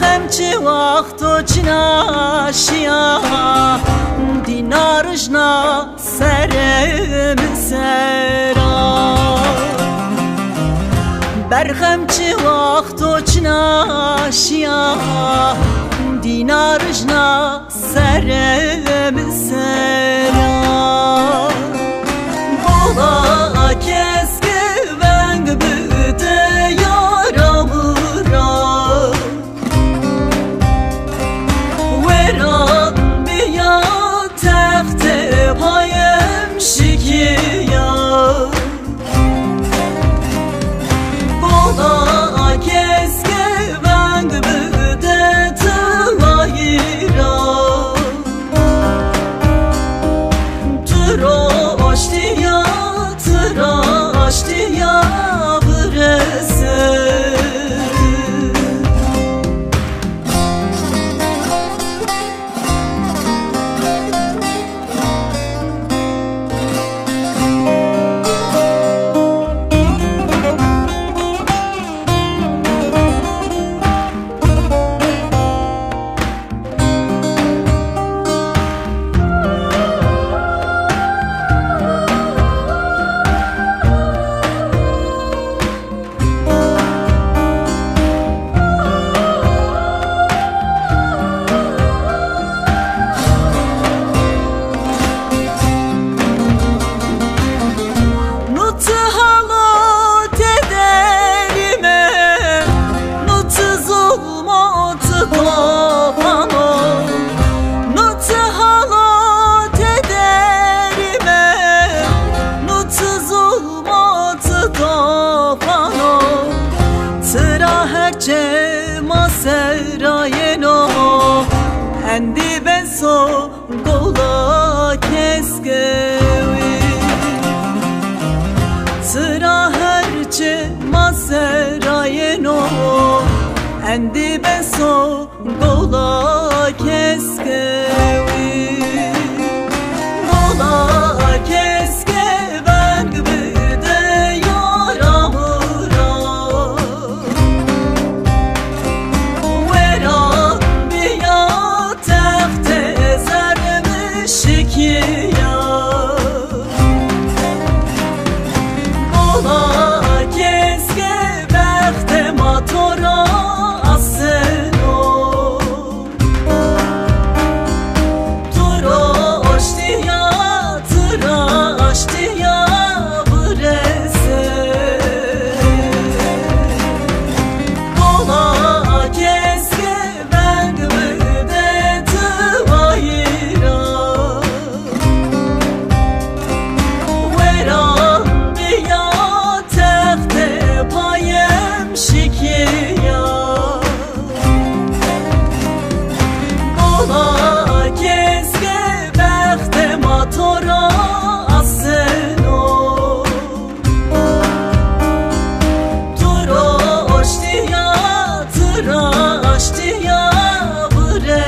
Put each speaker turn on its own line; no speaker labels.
برخمچی وقتو چناشیا دینارجنا سرم سرا برخمچی وقتو چناشیا دینارجنا سرم سرا Bola keski veng büte yaramıra Veran biya tekte payem şikiya Bola keski veng büte tıvayira Tıroştiya Tıraştiya burası Serayeno endi beso gola keskevi sıra herçe maserayeno endi beso gola keskevi gola keskeven gibi de yaramıra Şikiya Bola keske bekte matora aseno Tıraştiya tıraştiya burası Bola keske ben de tıvayira Şikiya Bola keske bekte matora aseno Tıraştiya tıraştiya burası